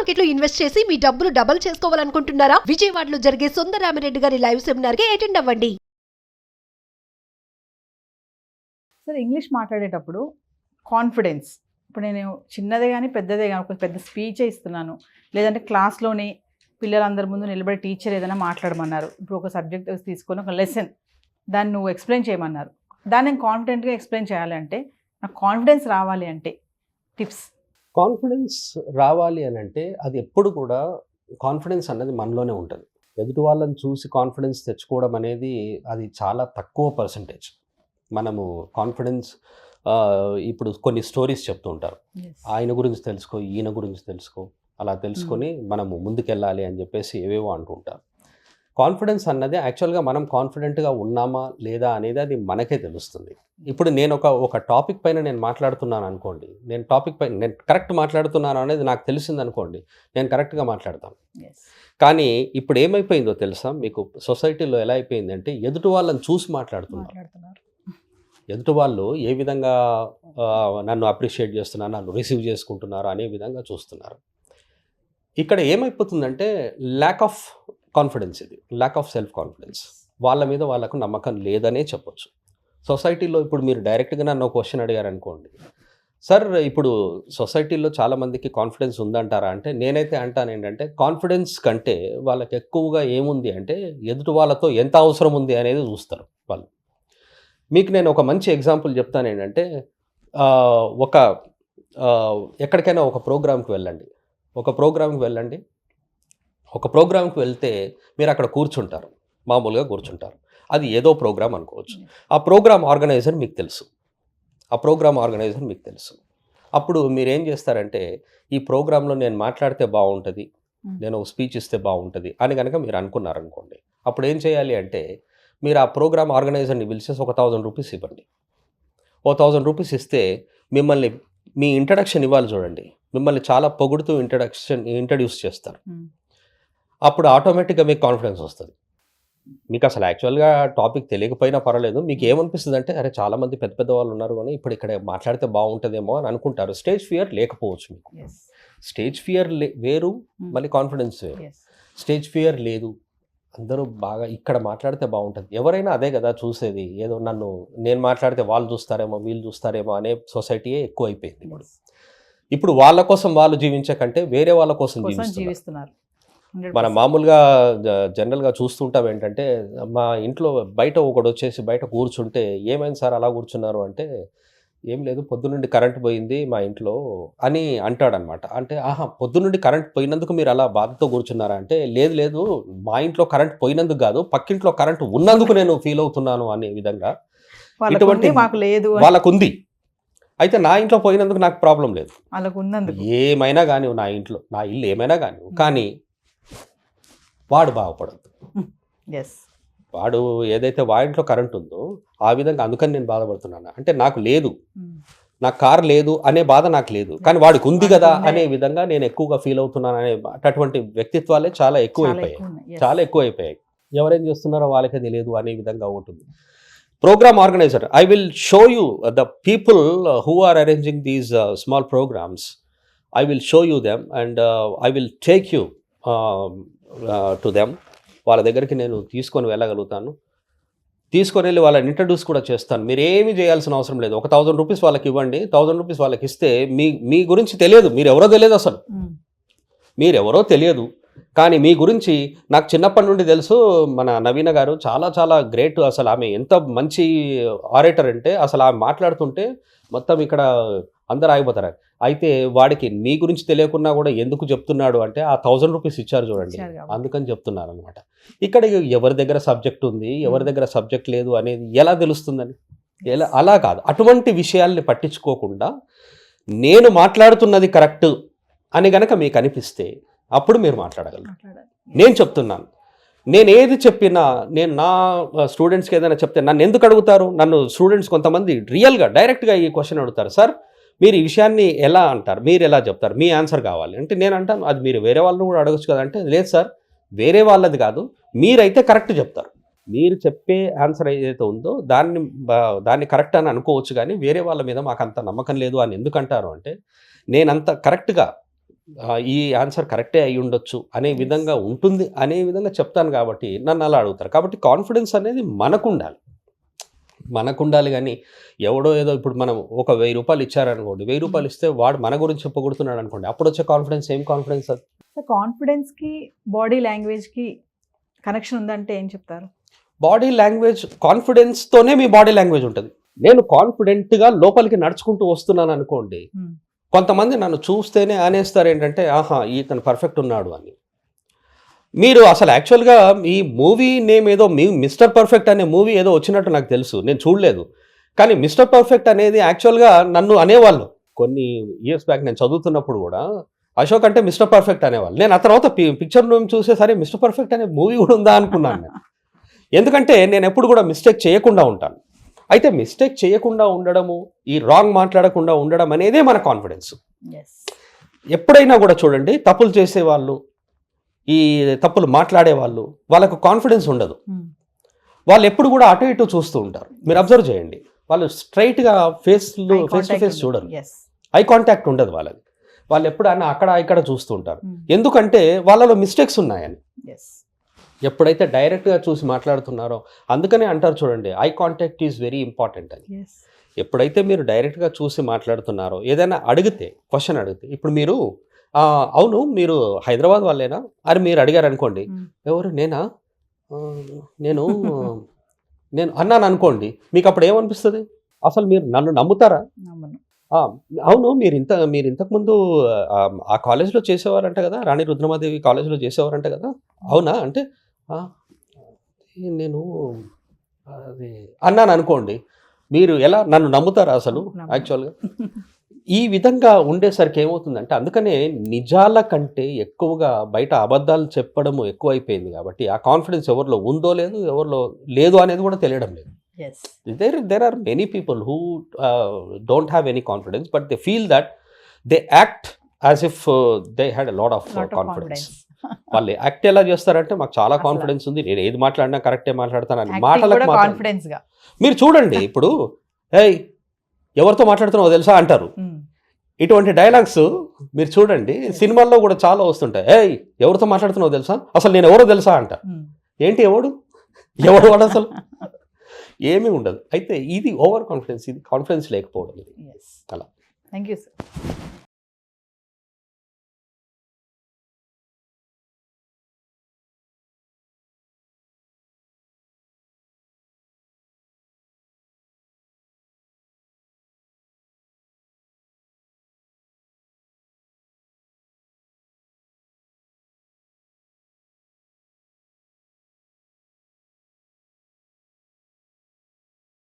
Market లో invest చేసి మీ డబ్బులు డబుల్ చేసుకోవాలనుకుంటున్నారా? విజయవాడలో జరిగే సుందరరామిరెడ్డి గారి లైవ్ సెమినార్ కి అటెండ్ అవ్వండి. సార్, ఇంగ్లీష్ మాట్లాడేటప్పుడు కాన్ఫిడెన్స్, ఇప్పుడు నేను చిన్నదే కానీ పెద్దదే కానీ ఒక పెద్ద స్పీచ్ ఇస్తున్నాను, లేదంటే క్లాస్లోనే పిల్లలందరి ముందు నిలబడి టీచర్ ఏదైనా మాట్లాడమన్నారు, ఇప్పుడు ఒక సబ్జెక్ట్ తీసుకొని ఒక లెసన్ దాన్ని నువ్వు ఎక్స్ప్లెయిన్ చేయమన్నారు, దాన్ని నేను కాన్ఫిడెంట్గా ఎక్స్ప్లెయిన్ చేయాలి అంటే, నాకు కాన్ఫిడెన్స్ రావాలి అంటే టిప్స్. కాన్ఫిడెన్స్ రావాలి అని అంటే అది ఎప్పుడు కూడా కాన్ఫిడెన్స్ అన్నది మనలోనే ఉంటుంది. ఎదుటి వాళ్ళని చూసి కాన్ఫిడెన్స్ తెచ్చుకోవడం అనేది అది చాలా తక్కువ పర్సంటేజ్. మనము కాన్ఫిడెన్స్ ఇప్పుడు కొన్ని స్టోరీస్ చెప్తూ ఉంటారు, ఆయన గురించి తెలుసుకో, ఈయన గురించి తెలుసుకో, అలా తెలుసుకొని మనము ముందుకెళ్ళాలి అని చెప్పేసి ఏవేవో అంటూ ఉంటారు. కాన్ఫిడెన్స్ అన్నది యాక్చువల్గా మనం కాన్ఫిడెంట్గా ఉన్నామా లేదా అనేది అది మనకే తెలుస్తుంది. ఇప్పుడు నేను ఒక టాపిక్ పైన నేను మాట్లాడుతున్నాను అనుకోండి, నేను కరెక్ట్ మాట్లాడుతున్నాను అనేది నాకు తెలిసింది అనుకోండి, నేను కరెక్ట్గా మాట్లాడతాను. కానీ ఇప్పుడు ఏమైపోయిందో తెలుసా మీకు, సొసైటీలో ఎలా అయిపోయిందంటే ఎదుటి వాళ్ళని చూసి మాట్లాడుతున్నారు. ఎదుటి వాళ్ళు ఏ విధంగా నన్ను అప్రిషియేట్ చేస్తున్నారు, నన్ను రిసీవ్ చేసుకుంటున్నారు అనే విధంగా చూస్తున్నారు. ఇక్కడ ఏమైపోతుందంటే ల్యాక్ ఆఫ్ కాన్ఫిడెన్స్, ఇది ల్యాక్ ఆఫ్ సెల్ఫ్ కాన్ఫిడెన్స్. వాళ్ళ మీద వాళ్ళకు నమ్మకం లేదనే చెప్పొచ్చు. సొసైటీలో ఇప్పుడు మీరు డైరెక్ట్గా నన్ను క్వశ్చన్ అడిగారనుకోండి, సార్ ఇప్పుడు సొసైటీలో చాలామందికి కాన్ఫిడెన్స్ ఉందంటారా అంటే, నేనైతే అంటాను ఏంటంటే కాన్ఫిడెన్స్ కంటే వాళ్ళకి ఎక్కువగా ఏముంది అంటే ఎదుటి వాళ్ళతో ఎంత అవసరం ఉంది అనేది చూస్తారు వాళ్ళు. మీకు నేను ఒక మంచి ఎగ్జాంపుల్ చెప్తాను ఏంటంటే, ఎక్కడికైనా ఒక ప్రోగ్రామ్కి వెళ్ళండి, ఒక ప్రోగ్రామ్కి వెళ్తే మీరు అక్కడ కూర్చుంటారు, మామూలుగా కూర్చుంటారు. అది ఏదో ప్రోగ్రామ్ అనుకోవచ్చు. ఆ ప్రోగ్రామ్ ఆర్గనైజర్ మీకు తెలుసు, అప్పుడు మీరేం చేస్తారంటే, ఈ ప్రోగ్రాంలో నేను మాట్లాడితే బాగుంటుంది, నేను ఒక స్పీచ్ ఇస్తే బాగుంటుంది అని కనుక మీరు అనుకున్నారనుకోండి, అప్పుడు ఏం చేయాలి అంటే మీరు ఆ ప్రోగ్రామ్ ఆర్గనైజర్ని పిలిచేసి ఒక 1000 రూపీస్ ఇవ్వండి. 1000 రూపీస్ ఇస్తే మిమ్మల్ని మీ ఇంట్రడక్షన్ ఇవ్వాలి చూడండి, మిమ్మల్ని చాలా పొగుడుతూ ఇంట్రడ్యూస్ చేస్తారు. అప్పుడు ఆటోమేటిక్గా మీకు కాన్ఫిడెన్స్ వస్తుంది. మీకు అసలు యాక్చువల్గా టాపిక్ తెలియకపోయినా పర్వాలేదు, మీకు ఏమనిపిస్తుంది అంటే అరే చాలామంది పెద్ద పెద్ద వాళ్ళు ఉన్నారు కానీ ఇప్పుడు ఇక్కడ మాట్లాడితే బాగుంటుందేమో అని అనుకుంటారు. స్టేజ్ ఫియర్ లేకపోవచ్చు మీకు. స్టేజ్ ఫియర్ వేరు, మళ్ళీ కాన్ఫిడెన్స్ వేరు. స్టేజ్ ఫియర్ లేదు, అందరూ బాగా ఇక్కడ మాట్లాడితే బాగుంటుంది, ఎవరైనా అదే కదా చూసేది, ఏదో నేను మాట్లాడితే వాళ్ళు చూస్తారేమో వీళ్ళు చూస్తారేమో అనే సొసైటీయే ఎక్కువ అయిపోయింది. ఇప్పుడు వాళ్ళ కోసం వాళ్ళు జీవించే కంటే వేరే వాళ్ళ కోసం జీవిస్తున్నారు. మనం మామూలుగా జనరల్గా చూస్తుంటాం ఏంటంటే, మా ఇంట్లో బయట ఒకడు వచ్చేసి బయట కూర్చుంటే ఏమైంది సార్ అలా కూర్చున్నారు అంటే, ఏం లేదు పొద్దునుండి కరెంట్ పోయింది మా ఇంట్లో అని అంటాడనమాట. అంటే పొద్దునుండి కరెంట్ పోయినందుకు మీరు అలా బాధతో కూర్చున్నారా అంటే, లేదు మా ఇంట్లో కరెంట్ పోయినందుకు కాదు, పక్కింట్లో కరెంట్ ఉన్నందుకు నేను ఫీల్ అవుతున్నాను అనే విధంగా. ఇటువంటి వాళ్ళకుంది, అయితే నా ఇంట్లో పోయినందుకు నాకు ప్రాబ్లం లేదు, ఏమైనా కానీ నా ఇల్లు ఏమైనా కానీ, కానీ వాడు బాగుపడద్దు. వాడు ఏదైతే వాడింట్లో కరెంట్ ఉందో ఆ విధంగా అందుకని నేను బాధపడుతున్నాను అంటే, నాకు లేదు, నాకు కారు లేదు అనే బాధ నాకు లేదు, కానీ వాడికి ఉంది కదా అనే విధంగా నేను ఎక్కువగా ఫీల్ అవుతున్నాను అనే అటువంటి వ్యక్తిత్వాలే చాలా ఎక్కువైపోయాయి. ఎవరేం చేస్తున్నారో వాళ్ళకే తెలియదు అనే విధంగా ఉంటుంది. Programme organiser, I will show you the people who are arranging these small programmes, I will show you them and I will take you to them. వాళ్ళ దగ్గరికి నేను తీసుకొని వెళ్ళగలుగుతాను, తీసుకొని వెళ్ళి వాళ్ళని ఇంట్రడ్యూస్ కూడా చేస్తాను. మీరు ఏమీ చేయాల్సిన అవసరం లేదు. ఒక 1000 రూపీస్ వాళ్ళకి ఇవ్వండి. 1000 రూపీస్ వాళ్ళకి ఇస్తే మీ గురించి తెలియదు, మీరెవరో తెలియదు, అసలు మీరెవరో తెలియదు, కానీ మీ గురించి నాకు చిన్నప్పటి నుండి తెలుసు. మన నవీన గారు చాలా చాలా గ్రేట్, అసలు ఆమె ఎంత మంచి ఆరేటర్ అంటే అసలు ఆమె మాట్లాడుతుంటే మొత్తం ఇక్కడ అందరు ఆగిపోతారు. అయితే వాడికి మీ గురించి తెలియకున్నా కూడా ఎందుకు చెప్తున్నాడు అంటే, ఆ 1000 రూపీస్ ఇచ్చారు చూడండి, అందుకని చెప్తున్నారు అనమాట. ఇక్కడ ఎవరి దగ్గర సబ్జెక్ట్ ఉంది, ఎవరి దగ్గర సబ్జెక్ట్ లేదు అనేది ఎలా తెలుస్తుందని, అలా కాదు. అటువంటి విషయాల్ని పట్టించుకోకుండా నేను మాట్లాడుతున్నది కరెక్ట్ అని గనక మీకు అనిపిస్తే అప్పుడు మీరు మాట్లాడగలరు. నేను చెప్తున్నాను, నేను ఏది చెప్పినా, నేను నా స్టూడెంట్స్కి ఏదైనా చెప్తే నన్ను ఎందుకు అడుగుతారు, నన్ను స్టూడెంట్స్ కొంతమంది రియల్గా డైరెక్ట్గా ఈ క్వశ్చన్ అడుగుతారు, సార్ మీరు ఈ విషయాన్ని ఎలా అంటారు, మీరు ఎలా చెప్తారు, మీ ఆన్సర్ కావాలి అంటే నేను అంటాను, అది మీరు వేరే వాళ్ళని కూడా అడగచ్చు కదా అంటే, లేదు సార్ వేరే వాళ్ళది కాదు, మీరైతే కరెక్ట్ చెప్తారు, మీరు చెప్పే ఆన్సర్ ఏదైతే ఉందో దాన్ని కరెక్ట్ అని అనుకోవచ్చు, కానీ వేరే వాళ్ళ మీద మాకు అంత నమ్మకం లేదు అని ఎందుకు అంటారు అంటే, నేనంత కరెక్ట్గా ఈ ఆన్సర్ కరెక్టే అయి ఉండొచ్చు అనే విధంగా ఉంటుంది అనే విధంగా చెప్తాను కాబట్టి నన్ను అలా అడుగుతారు. కాబట్టి కాన్ఫిడెన్స్ అనేది మనకు ఉండాలి కానీ ఎవడో ఏదో ఇప్పుడు మనం ఒక 1000 రూపాయలు ఇచ్చారనుకోండి, 1000 రూపాయలు ఇస్తే వాడు మన గురించి చెప్పగొడుతున్నాడు అనుకోండి, అప్పుడు వచ్చే కాన్ఫిడెన్స్ ఏం కాన్ఫిడెన్స్ అది? కాన్ఫిడెన్స్కి బాడీ లాంగ్వేజ్కి కనెక్షన్ ఉందంటే ఏం చెప్తారు? బాడీ లాంగ్వేజ్, కాన్ఫిడెన్స్తోనే మీ బాడీ లాంగ్వేజ్ ఉంటుంది. నేను కాన్ఫిడెంట్గా లోపలికి నడుచుకుంటూ వస్తున్నాను అనుకోండి, కొంతమంది నన్ను చూస్తేనే అనేస్తారు ఏంటంటే ఆహా ఇతను పర్ఫెక్ట్ ఉన్నాడు అని. మీరు అసలు యాక్చువల్గా ఈ మూవీ నేమ్ ఏదో మిస్టర్ పర్ఫెక్ట్ అనే మూవీ ఏదో వచ్చినట్టు నాకు తెలుసు, నేను చూడలేదు. కానీ మిస్టర్ పర్ఫెక్ట్ అనేది యాక్చువల్గా నన్ను అనేవాళ్ళు కొన్ని ఇయర్స్ బ్యాక్ నేను చదువుతున్నప్పుడు కూడా అశోక్ అంటే మిస్టర్ పర్ఫెక్ట్ అనేవాళ్ళు. నేను ఆ తర్వాత పిక్చర్ నేమ్ చూసేసరి మిస్టర్ పర్ఫెక్ట్ అనే మూవీ కూడా ఉందా అనుకున్నాను నేను. ఎందుకంటే నేను ఎప్పుడు కూడా మిస్టేక్ చేయకుండా ఉంటాను. అయితే మిస్టేక్ చేయకుండా ఉండడము, ఈ రాంగ్ మాట్లాడకుండా ఉండడం అనేదే మన కాన్ఫిడెన్స్. ఎప్పుడైనా కూడా చూడండి, తప్పులు చేసేవాళ్ళు, ఈ తప్పులు మాట్లాడేవాళ్ళు, వాళ్ళకు కాన్ఫిడెన్స్ ఉండదు. వాళ్ళు ఎప్పుడు కూడా అటు ఇటు చూస్తూ ఉంటారు. మీరు అబ్జర్వ్ చేయండి, వాళ్ళు స్ట్రైట్గా ఫేస్ టు ఫేస్ చూడరు, ఐ కాంటాక్ట్ ఉండదు వాళ్ళది. వాళ్ళు ఎప్పుడైనా అక్కడ ఇక్కడ చూస్తూ ఉంటారు. ఎందుకంటే వాళ్ళలో మిస్టేక్స్ ఉన్నాయని. ఎప్పుడైతే డైరెక్ట్గా చూసి మాట్లాడుతున్నారో, అందుకనే అంటారు చూడండి, eye contact is very important అని. ఎప్పుడైతే మీరు డైరెక్ట్గా చూసి మాట్లాడుతున్నారో, ఏదైనా అడిగితే, క్వశ్చన్ అడిగితే, ఇప్పుడు మీరు అవును మీరు హైదరాబాద్ వాళ్ళేనా అని మీరు అడిగారు అనుకోండి, ఎవరు నేనా, నేను అన్నాను అనుకోండి, మీకు అప్పుడు ఏమనిపిస్తుంది? అసలు మీరు నన్ను నమ్ముతారా? అవును మీరు ఇంతకుముందు ఆ కాలేజ్లో చేసేవారంట కదా, రాణి రుద్రమాదేవి కాలేజ్లో చేసేవారంట కదా, అవునా అంటే నేను అది అన్నాను అనుకోండి, మీరు ఎలా నన్ను నమ్ముతారా అసలు? యాక్చువల్గా ఈ విధంగా ఉండేసరికి ఏమవుతుందంటే, అందుకనే నిజాల కంటే ఎక్కువగా బయట అబద్ధాలు చెప్పడము ఎక్కువైపోయింది. కాబట్టి ఆ కాన్ఫిడెన్స్ ఎవరిలో ఉందో లేదు, ఎవరిలో లేదు అనేది కూడా తెలియడం లేదు. There are many people who don't have any confidence, but they feel that they act as if they had a lot of confidence. వాళ్ళు యాక్ట్ ఎలా చేస్తారంటే, మాకు చాలా కాన్ఫిడెన్స్ ఉంది, నేను ఏది మాట్లాడినా కరెక్టే మాట్లాడతానని మాటలకు కాన్ఫిడెన్స్ గా. మీరు చూడండి, ఇప్పుడు ఏయ్ ఎవరితో మాట్లాడుతున్నావో తెలుసా అంటారు. ఇటువంటి డైలాగ్స్ మీరు చూడండి, సినిమాల్లో కూడా చాలా వస్తుంటాయి. ఏయ్ ఎవరితో మాట్లాడుతున్నావో తెలుసా, అసలు నేను ఎవరో తెలుసా అంట. ఏంటి ఎవడు వాడు అసలు ఏమీ ఉండదు. అయితే ఇది ఓవర్ కాన్ఫిడెన్స్, ఇది కాన్ఫిడెన్స్ లేకపోవడం. ఇది అలా. Thank you sir.